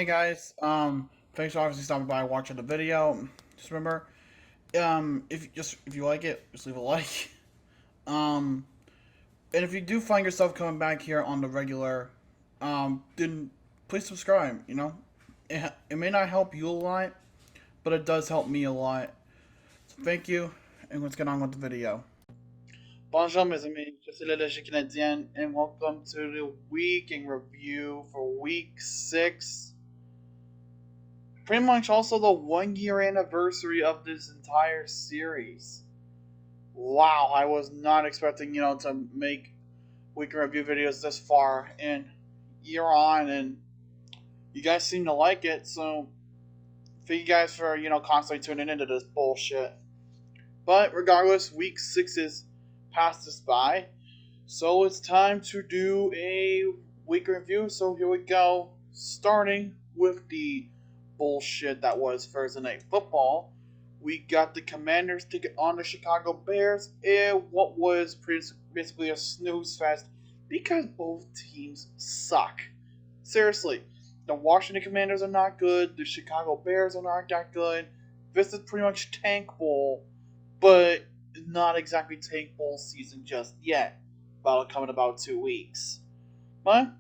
Hey guys, thanks for obviously stopping by watching the video. Just remember, if you like it, just leave a like. Um, and if you do find yourself coming back here on the regular, then please subscribe. It may not help you a lot, but it does help me a lot. So thank you, and let's get on with the video. Bonjour mes amis, je suis le Léger Canadien, and welcome to the week in review for week 6. Pretty much also the 1 year anniversary of this entire series. Wow, I was not expecting, to make week in review videos this far and year on, and you guys seem to like it, so thank you guys for, constantly tuning into this bullshit. But regardless, week 6 is passed us by, so it's time to do a week in review, so here we go, starting with the bullshit that was Thursday Night Football. We got the Commanders taking on the Chicago Bears in what was basically a snooze fest because both teams suck. Seriously, the Washington Commanders are not good, the Chicago Bears are not that good. This is pretty much Tank Bowl, but not exactly Tank Bowl season just yet. About coming about 2 weeks. But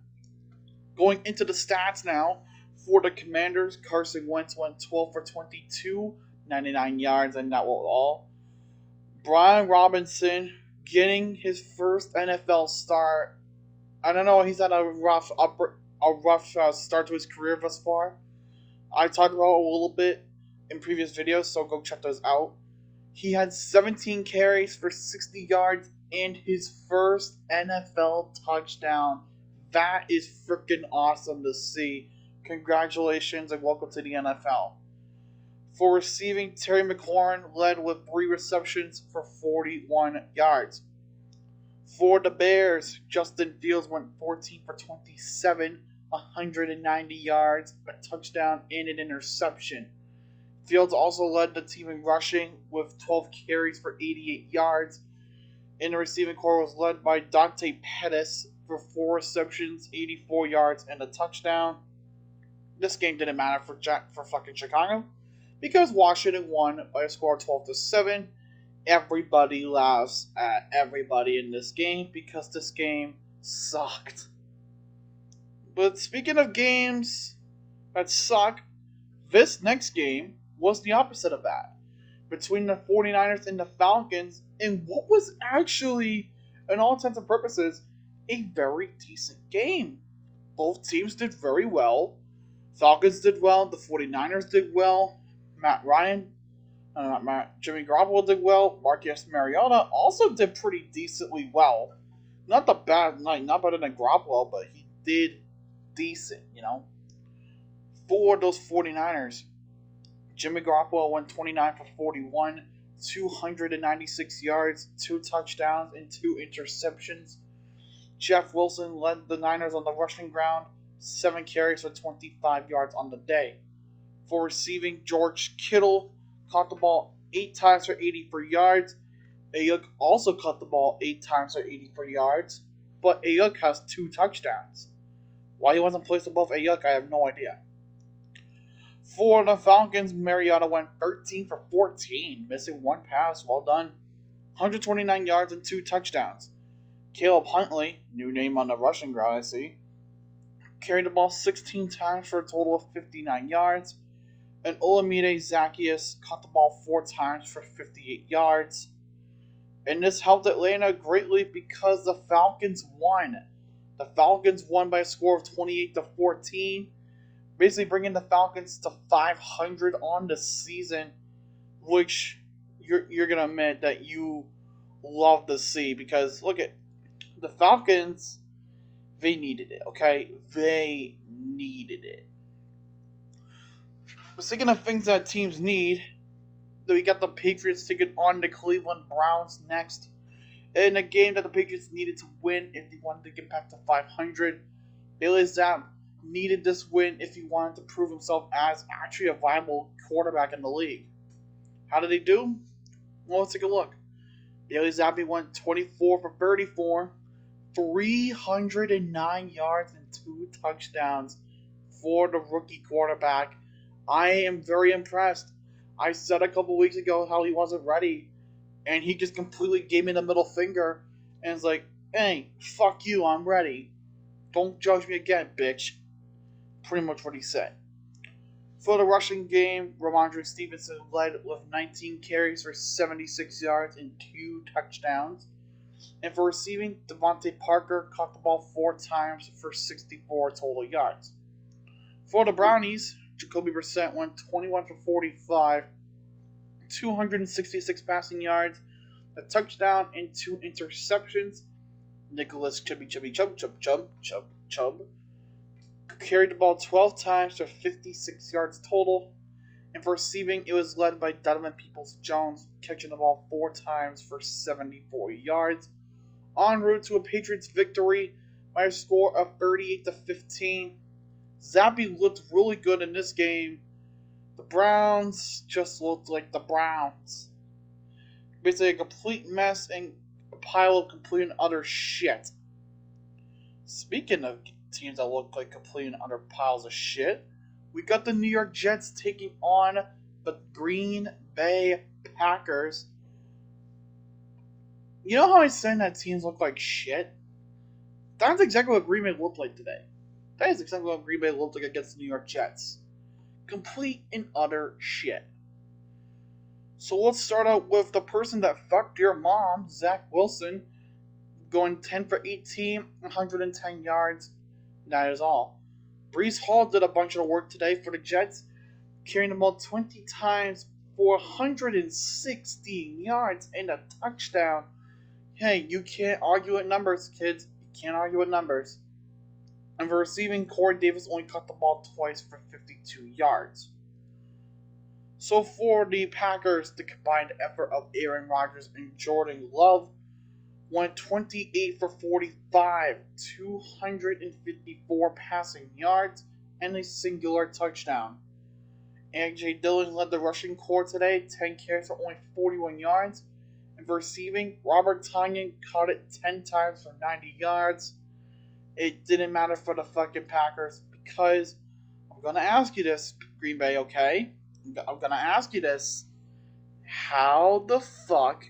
going into the stats now. For the Commanders, Carson Wentz went 12 for 22, 99 yards, and that was all. Brian Robinson getting his first NFL start. I don't know, he's had a rough start to his career thus far. I talked about it a little bit in previous videos, so go check those out. He had 17 carries for 60 yards and his first NFL touchdown. That is freaking awesome to see. Congratulations and welcome to the NFL. For receiving, Terry McLaurin led with 3 receptions for 41 yards. For the Bears, Justin Fields went 14 for 27, 190 yards, a touchdown, and an interception. Fields also led the team in rushing with 12 carries for 88 yards. And the receiving corps was led by Dante Pettis for 4 receptions, 84 yards, and a touchdown. This game didn't matter for fucking Chicago because Washington won by a score of 12-7. Everybody laughs at everybody in this game because this game sucked. But speaking of games that suck, this next game was the opposite of that. Between the 49ers and the Falcons, in what was actually, in all intents and purposes, a very decent game. Both teams did very well. Falcons did well, the 49ers did well, Jimmy Garoppolo did well, Marcus Mariota also did pretty decently well. Not better than Garoppolo, but he did decent, For those 49ers, Jimmy Garoppolo went 29 for 41, 296 yards, 2 touchdowns, and 2 interceptions. Jeff Wilson led the Niners on the rushing ground, 7 carries for 25 yards on the day. For receiving, George Kittle caught the ball 8 times for 84 yards. Ayuk also caught the ball 8 times for 84 yards, but Ayuk has 2 touchdowns. Why he wasn't placed above Ayuk, I have no idea. For the Falcons, Mariota went 13 for 14, missing 1 pass. Well done. 129 yards and 2 touchdowns. Caleb Huntley, new name on the rushing ground, I see, carried the ball 16 times for a total of 59 yards. And Olamide Zaccheaus caught the ball 4 times for 58 yards. And this helped Atlanta greatly because the Falcons won. The Falcons won by a score of 28-14, basically bringing the Falcons to 500 on the season, which you're going to admit that you love to see because, look at the Falcons, they needed it, okay? They needed it. But speaking of things that teams need, we got the Patriots taking on the Cleveland Browns next. In a game that the Patriots needed to win if they wanted to get back to 500. Bailey Zapp needed this win if he wanted to prove himself as actually a viable quarterback in the league. How did he do? Well, let's take a look. Bailey Zappi went 24 for 34, 309 yards and 2 touchdowns, for the rookie quarterback. I am very impressed. I said a couple weeks ago how he wasn't ready, and he just completely gave me the middle finger and is like, hey, fuck you, I'm ready. Don't judge me again, bitch. Pretty much what he said. For the rushing game, Ramondre Stevenson led with 19 carries for 76 yards and 2 touchdowns. And for receiving, Devontae Parker caught the ball 4 times for 64 total yards. For the Brownies, Jacoby Brissett went 21 for 45, 266 passing yards, a touchdown, and 2 interceptions. Nicholas Chubb carried the ball 12 times for 56 yards total. And for receiving, it was led by Donovan Peoples-Jones, catching the ball 4 times for 74 yards. En route to a Patriots victory by a score of 38-15. Zappy looked really good in this game. The Browns just looked like the Browns. Basically a complete mess and a pile of complete and utter shit. Speaking of teams that look like complete and utter piles of shit, we got the New York Jets taking on the Green Bay Packers. You know how I said that teams look like shit? That's exactly what Green Bay looked like today. That is exactly what Green Bay looked like against the New York Jets. Complete and utter shit. So let's start out with the person that fucked your mom, Zach Wilson, going 10 for 18, 110 yards. That is all. Breece Hall did a bunch of work today for the Jets, carrying the ball 20 times for 116 yards and a touchdown. Hey, you can't argue with numbers, kids. You can't argue with numbers. And for receiving, Corey Davis only caught the ball twice for 52 yards. So for the Packers, the combined effort of Aaron Rodgers and Jordan Love went 28 for 45, 254 passing yards, and a singular touchdown. A.J. Dillon led the rushing corps today, 10 carries for only 41 yards. And for receiving, Robert Tonyan caught it 10 times for 90 yards. It didn't matter for the fucking Packers because I'm going to ask you this, Green Bay, okay? I'm going to ask you this. How the fuck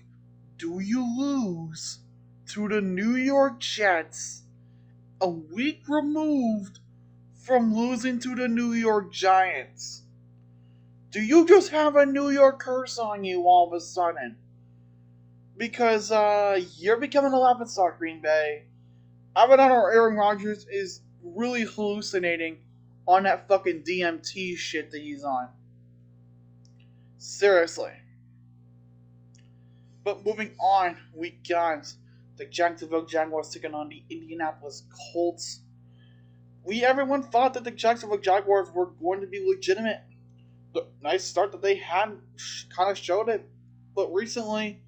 do you lose to the New York Jets a week removed from losing to the New York Giants? Do you just have a New York curse on you all of a sudden? Because you're becoming a laughingstock, Green Bay. Aaron Rodgers is really hallucinating on that fucking DMT shit that he's on. Seriously. But moving on, we got the Jacksonville Jaguars taking on the Indianapolis Colts. Everyone thought that the Jacksonville Jaguars were going to be legitimate. The nice start that they had kind of showed it. But recently,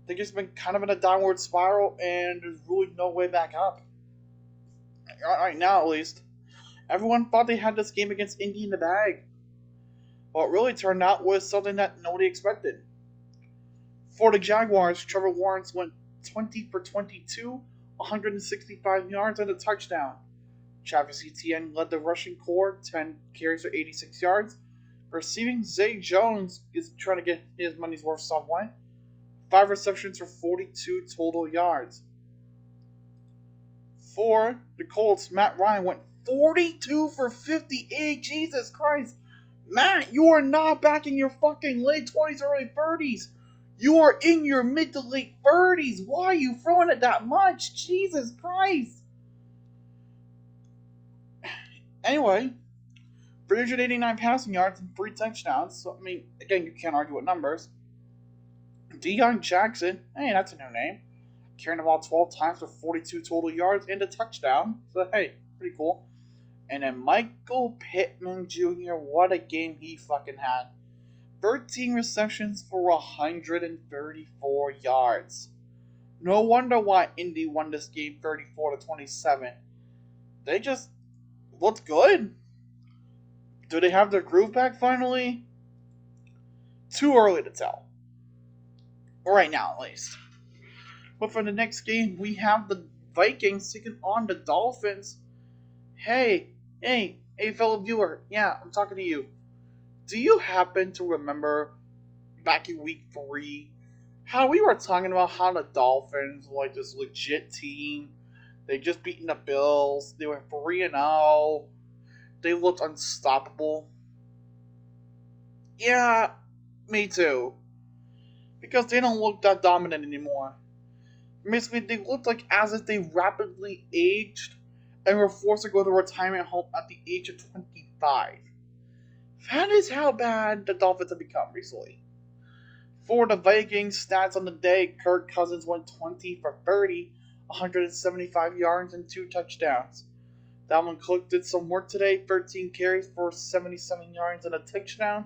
they've just been kind of in a downward spiral, and there's really no way back up. Right now, at least. Everyone thought they had this game against Indy in the bag. What really turned out was something that nobody expected. For the Jaguars, Trevor Lawrence went 20 for 22, 165 yards and a touchdown. Travis Etienne led the rushing corps, 10 carries for 86 yards. Receiving, Zay Jones is trying to get his money's worth some way. 5 receptions for 42 total yards. For the Colts, Matt Ryan went 42 for 58. Jesus Christ. Matt, you are not back in your fucking late 20s, early 30s. You are in your mid to late 30s. Why are you throwing it that much? Jesus Christ. Anyway, 389 passing yards and 3 touchdowns. So, I mean, again, you can't argue with numbers. Deion Jackson, hey, that's a new name. Carrying the ball 12 times for 42 total yards and a touchdown. So, hey, pretty cool. And then Michael Pittman Jr., what a game he fucking had. 13 receptions for 134 yards. No wonder why Indy won this game 34-27. They just looked good. Do they have their groove back finally? Too early to tell. Right now, at least. But for the next game, we have the Vikings taking on the Dolphins. Hey, Hey, fellow viewer. Yeah, I'm talking to you. Do you happen to remember back in week 3 how we were talking about how the Dolphins were like this legit team? They just beaten the Bills. They were 3-0. They looked unstoppable. Yeah, me too. Because they don't look that dominant anymore. Basically, they looked like as if they rapidly aged and were forced to go to retirement home at the age of 25. That is how bad the Dolphins have become recently. For the Vikings, stats on the day, Kirk Cousins went 20 for 30, 175 yards and 2 touchdowns. Dalvin Cook did some work today, 13 carries for 77 yards and a touchdown.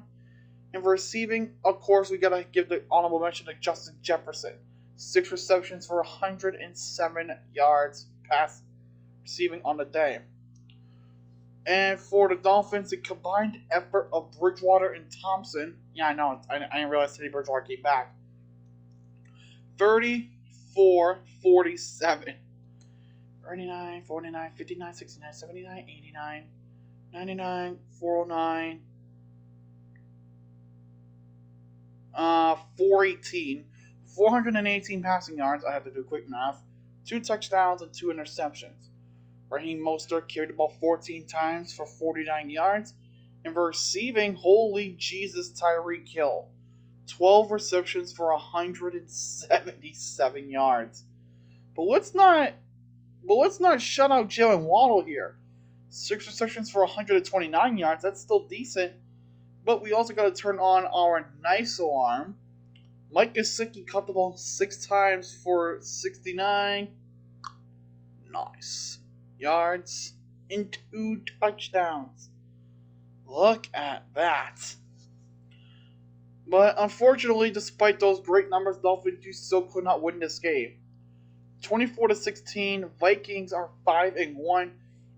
And for receiving, of course, we gotta give the honorable mention to Justin Jefferson. 6 receptions for 107 yards pass receiving on the day. And for the Dolphins, the combined effort of Bridgewater and Thompson. Yeah, I know. I didn't realize Teddy Bridgewater came back. 34-47. 39, 49, 59, 69, 79, 89, 99, 409, 418. 418 passing yards. I had to do quick math. 2 touchdowns and 2 interceptions. Raheem Mostert carried the ball 14 times for 49 yards. And for receiving, holy Jesus, Tyreek Hill. 12 receptions for 177 yards. But let's not shut out Jalen Waddle here. 6 receptions for 129 yards. That's still decent. But we also got to turn on our nice alarm. Mike Gesicki caught the ball 6 times for 69. Nice yards and 2 touchdowns. Look at that. But unfortunately, despite those great numbers, Dolphins still could not win this game. 24-16, Vikings are 5-1,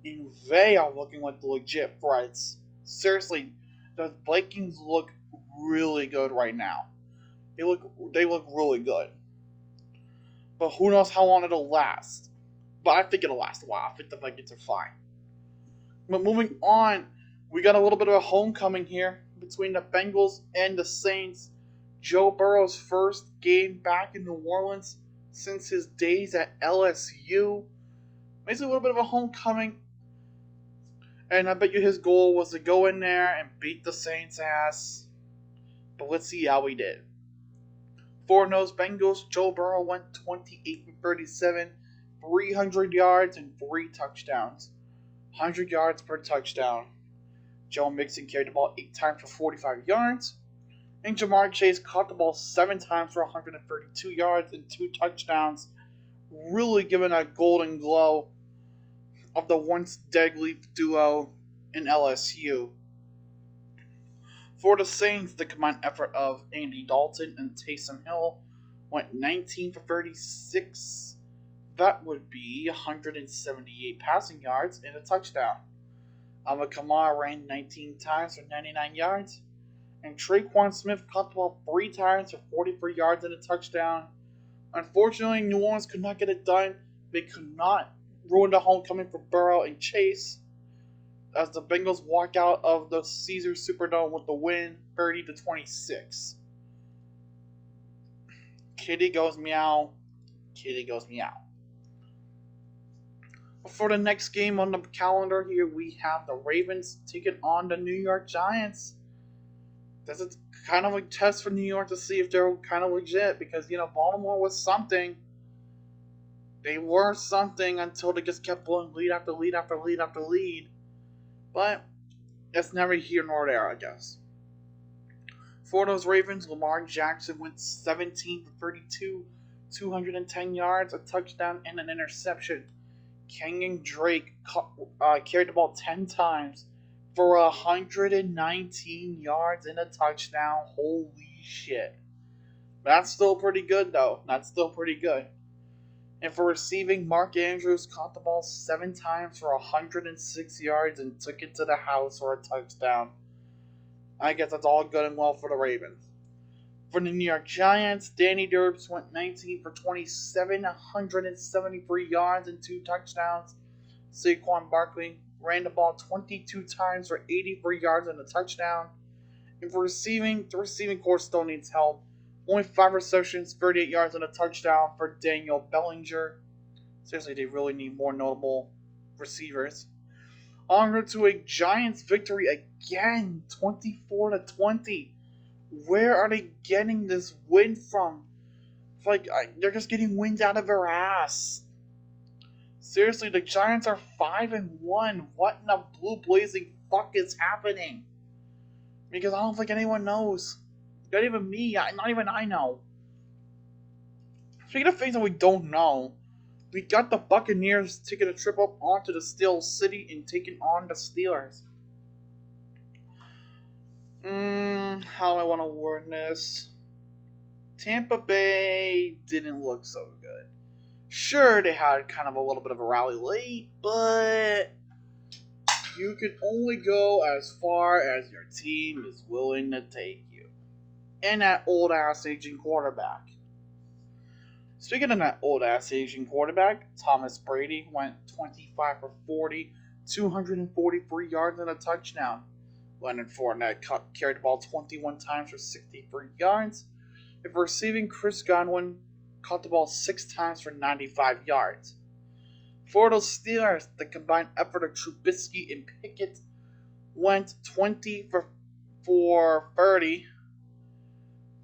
and they are looking like the legit threats. Seriously, the Vikings look really good right now. They look really good. But who knows how long it'll last. But I think it'll last a while. I think the Vikings are fine. But moving on, we got a little bit of a homecoming here between the Bengals and the Saints. Joe Burrow's first game back in New Orleans since his days at LSU. Basically a little bit of a homecoming. And I bet you his goal was to go in there and beat the Saints' ass. But let's see how he did. For those Bengals, Joe Burrow went 28 for 37, 300 yards and 3 touchdowns. 100 yards per touchdown. Joe Mixon carried the ball 8 times for 45 yards. And Jamar Chase caught the ball 7 times for 132 yards and 2 touchdowns. Really giving a golden glow of the once deadly duo in LSU. For the Saints, the combined effort of Andy Dalton and Taysom Hill went 19 for 36. That would be 178 passing yards and a touchdown. Alvin Kamara ran 19 times for 99 yards. And Traquan Smith caught the ball 3 times for 43 yards and a touchdown. Unfortunately, New Orleans could not get it done. They could not ruin the homecoming for Burrow and Chase, as the Bengals walk out of the Caesars Superdome with the win, 30-26. Kitty goes meow. Kitty goes meow. For the next game on the calendar here, we have the Ravens taking on the New York Giants. This is kind of a test for New York to see if they're kind of legit, because, Baltimore was something. They were something until they just kept blowing lead after lead after lead after lead. But it's never here nor there, I guess. For those Ravens, Lamar Jackson went 17 for 32, 210 yards, a touchdown, and an interception. Kenyon Drake carried the ball 10 times for 119 yards and a touchdown. Holy shit. That's still pretty good, though. That's still pretty good. And for receiving, Mark Andrews caught the ball 7 times for 106 yards and took it to the house for a touchdown. I guess that's all good and well for the Ravens. For the New York Giants, Danny Dimes went 19 for 27, 173 yards and 2 touchdowns. Saquon Barkley ran the ball 22 times for 83 yards and a touchdown. And for receiving, the receiving corps still needs help. Only 5 receptions, 38 yards and a touchdown for Daniel Bellinger. Seriously, they really need more notable receivers. En route to a Giants victory again, 24-20. Where are they getting this win from? It's like they're just getting wins out of their ass. Seriously, the Giants are 5-1. What in the blue blazing fuck is happening? Because I don't think anyone knows. Not even me. Not even I know. Speaking of things that we don't know, we got the Buccaneers taking a trip up onto the Steel City and taking on the Steelers. How do I want to word this? Tampa Bay didn't look so good. Sure, they had kind of a little bit of a rally late, but you can only go as far as your team is willing to take you. And that old-ass aging quarterback. Speaking of that old-ass Asian quarterback, Thomas Brady went 25 for 40, 243 yards and a touchdown. Leonard Fournette carried the ball 21 times for 63 yards. And for receiving, Chris Godwin caught the ball 6 times for 95 yards. For the Steelers, the combined effort of Trubisky and Pickett went 20 for 30.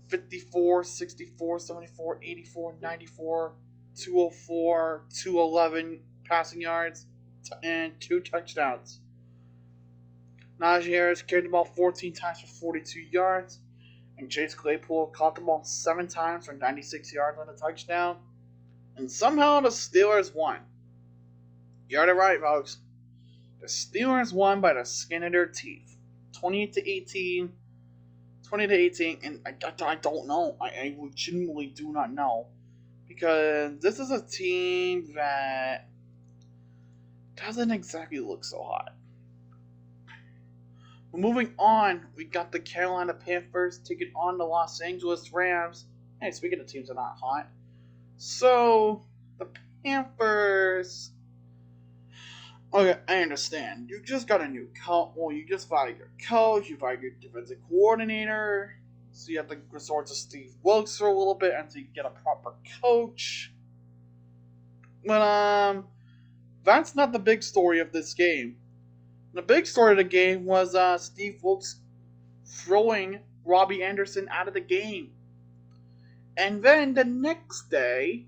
54, 64, 74, 84, 94, 204, 211 passing yards, and 2 touchdowns. Najee Harris carried the ball 14 times for 42 yards, and Chase Claypool caught the ball 7 times for 96 yards and a touchdown. And somehow the Steelers won. You heard it right, folks. The Steelers won by the skin of their teeth. 20-18, and I don't know. I legitimately do not know. Because this is a team that doesn't exactly look so hot. But moving on, we got the Carolina Panthers taking on the Los Angeles Rams. Hey, speaking of teams that are not hot. So, the Panthers... Okay, I understand. You just got a new coach. Well, you just fired your coach. You fired your defensive coordinator. So you have to resort to Steve Wilkes for a little bit until you get a proper coach. But that's not the big story of this game. The big story of the game was Steve Wilkes throwing Robbie Anderson out of the game, and then the next day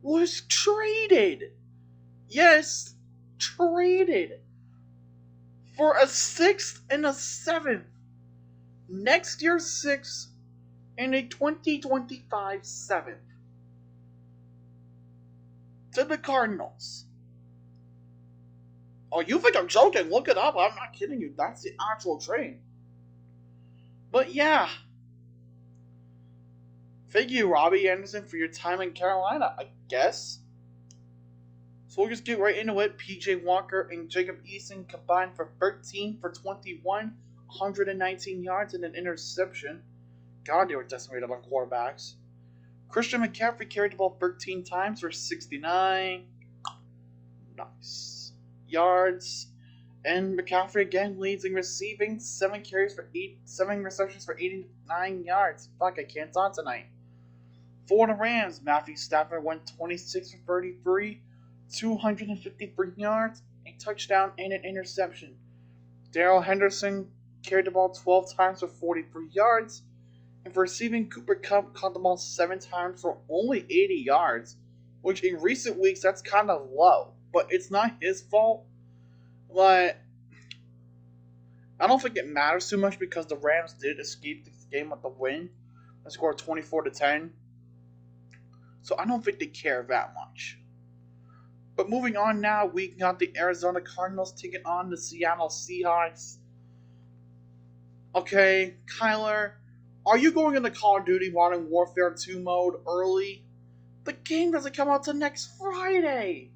was traded. Yes. Traded for a 6th and a 7th. Next year's 6th and a 2025 7th. To the Cardinals. Oh, you think I'm joking? Look it up. I'm not kidding you. That's the actual trade. But yeah. Thank you, Robbie Anderson, for your time in Carolina, I guess. So we'll just get right into it. PJ Walker and Jacob Eason combined for 13 for 21, 119 yards and an interception. God, they were decimated on quarterbacks. Christian McCaffrey carried the ball 13 times for 69. Nice yards. And McCaffrey again leads in receiving. 7 receptions for 89 yards. Fuck, I can't talk tonight. For the Rams, Matthew Stafford went 26 for 33. 253 yards, a touchdown, and an interception. Darrell Henderson carried the ball 12 times for 43 yards, and for receiving, Cooper Kupp caught the ball 7 times for only 80 yards, which in recent weeks that's kind of low, but it's not his fault. But I don't think it matters too much because the Rams did escape this game with the win and scored 24-10, so I don't think they care that much. But moving on now, we got the Arizona Cardinals taking on the Seattle Seahawks. Okay, Kyler, are you going into Call of Duty Modern Warfare 2 mode early? The game doesn't come out till next Friday.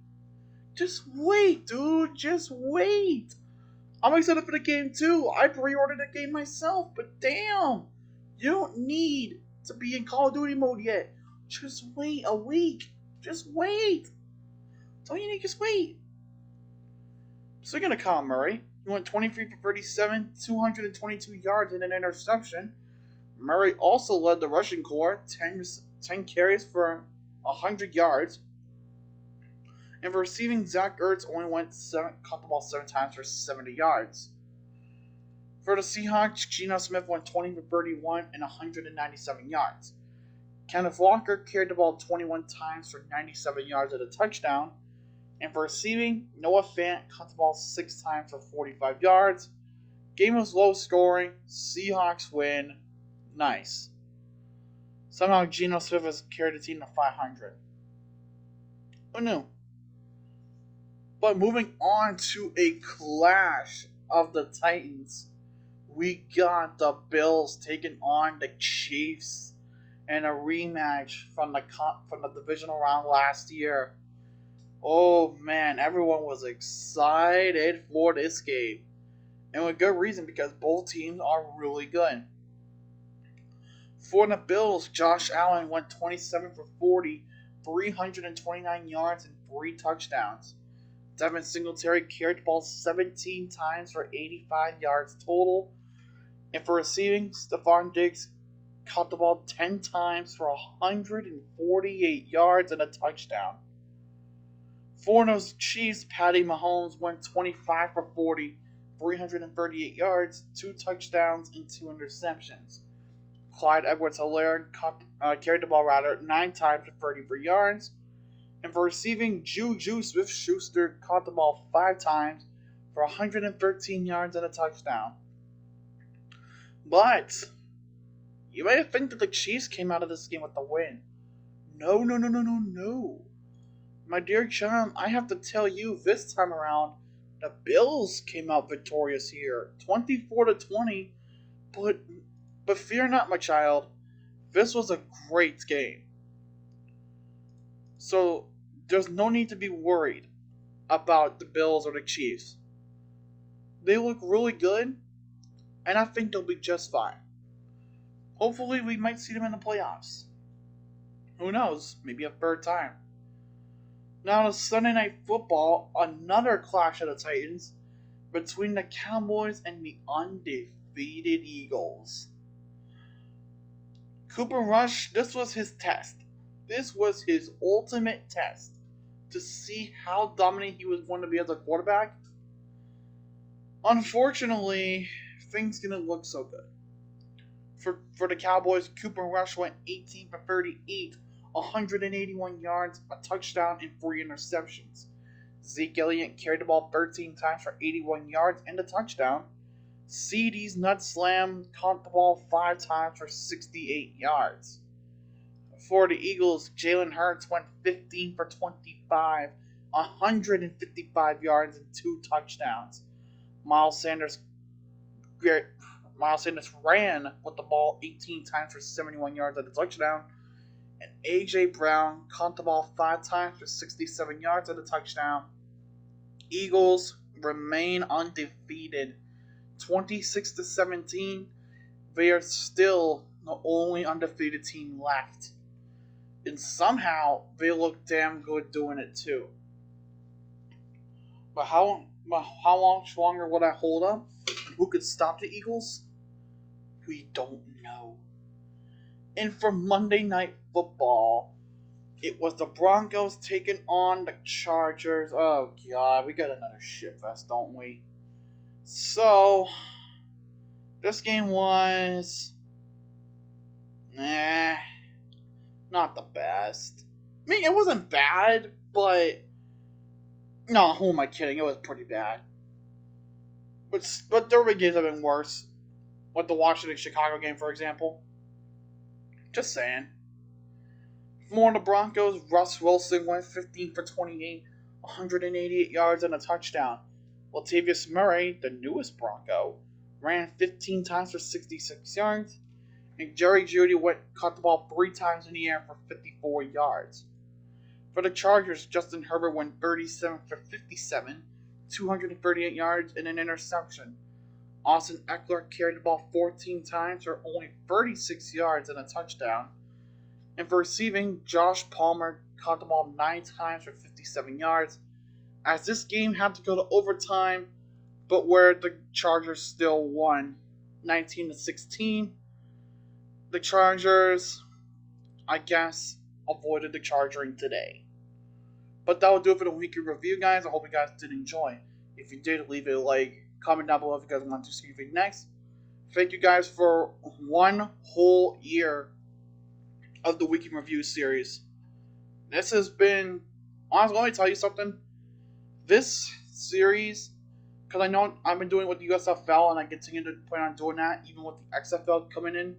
Just wait, dude. Just wait. I'm excited for the game too. I pre-ordered the game myself, but damn. You don't need to be in Call of Duty mode yet. Just wait a week. Just wait. That's all you need, just wait. Speaking of Kyler Murray, he went 23 for 37, 222 yards and an interception. Murray also led the rushing corps, 10 carries for 100 yards. And for receiving, Zach Ertz only caught the ball 7 times for 70 yards. For the Seahawks, Geno Smith went 20 for 31 and 197 yards. Kenneth Walker carried the ball 21 times for 97 yards and a touchdown. And for receiving, Noah Fant caught the ball 6 times for 45 yards. Game was low scoring. Seahawks win. Nice. Somehow Geno Smith has carried the team to 500. Who knew? But moving on to a clash of the Titans, we got the Bills taking on the Chiefs in a rematch from the divisional round last year. Oh man, everyone was excited for this game. And with good reason, because both teams are really good. For the Bills, Josh Allen went 27 for 40, 329 yards and 3 touchdowns. Devin Singletary carried the ball 17 times for 85 yards total. And for receiving, Stephon Diggs caught the ball 10 times for 148 yards and a touchdown. For those Chiefs, Patty Mahomes went 25 for 40, 338 yards, 2 touchdowns, and 2 interceptions. Clyde Edwards-Helaire carried the ball 9 times for 34 yards. And for receiving, Juju Smith-Schuster caught the ball 5 times for 113 yards and a touchdown. But you might think that the Chiefs came out of this game with the win. No. My dear John, I have to tell you, this time around, the Bills came out victorious here, 24-20. But fear not, my child. This was a great game. So there's no need to be worried about the Bills or the Chiefs. They look really good, and I think they'll be just fine. Hopefully we might see them in the playoffs. Who knows? Maybe a third time. Now to Sunday Night Football, another clash of the Titans between the Cowboys and the undefeated Eagles. Cooper Rush, this was his test. This was his ultimate test to see how dominant he was going to be as a quarterback. Unfortunately, things didn't look so good. For the Cowboys, Cooper Rush went 18 for 38, 181 yards, a touchdown, and 3 interceptions. Zeke Elliott carried the ball 13 times for 81 yards and a touchdown. CeeDee's nut slam caught the ball 5 times for 68 yards. For the Eagles, Jalen Hurts went 15 for 25, 155 yards and 2 touchdowns. Miles Sanders ran with the ball 18 times for 71 yards and a touchdown. And A.J. Brown caught the ball 5 times for 67 yards and a touchdown. Eagles remain undefeated. 26-17. They are still the only undefeated team left. And somehow they look damn good doing it too. But how much longer will that hold up? Who could stop the Eagles? We don't know. And for Monday Night Football, it was the Broncos taking on the Chargers. Oh god, we got another shitfest, don't we? So, this game was not the best. I mean, it wasn't bad, but no, who am I kidding? It was pretty bad. But derby games have been worse. Like the Washington-Chicago game, for example. Just saying. For the Broncos, Russ Wilson went 15 for 28, 188 yards and a touchdown. Latavius Murray, the newest Bronco, ran 15 times for 66 yards. And Jerry Jeudy caught the ball 3 times in the air for 54 yards. For the Chargers, Justin Herbert went 37 for 57, 238 yards and an interception. Austin Eckler carried the ball 14 times for only 36 yards and a touchdown. And for receiving, Josh Palmer caught the ball 9 times for 57 yards. as this game had to go to overtime, but where the Chargers still won 19-16. The Chargers, I guess, avoided the charging today. But that will do it for the weekly review, guys. I hope you guys did enjoy. If you did, leave it a like, comment down below if you guys want to see me next. Thank you guys for one whole year of the weekly review series. This has been, honestly, let me tell you something. This series, because I know I've been doing it with the USFL and I continue to plan on doing that even with the XFL coming in.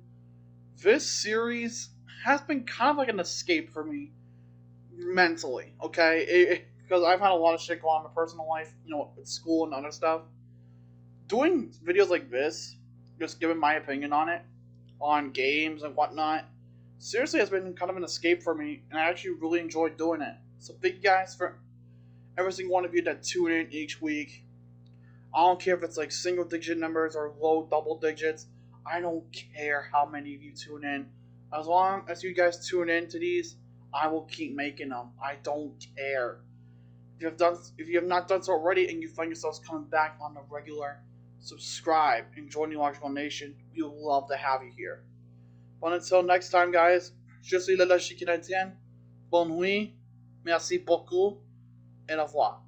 This series has been kind of like an escape for me mentally, okay? Because I've had a lot of shit go on in my personal life, with school and other stuff. Doing videos like this, just giving my opinion on it, on games and whatnot, seriously has been kind of an escape for me, and I actually really enjoyed doing it. So thank you guys for every single one of you that tune in each week. I don't care if it's like single digit numbers or low double digits. I don't care how many of you tune in. As long as you guys tune in to these, I will keep making them. I don't care. If you have not done so already and you find yourselves coming back on the regular, subscribe and join the Logical Nation. We would love to have you here. But until next time, guys, je suis le Canadien. Bonne nuit, merci beaucoup, et au revoir.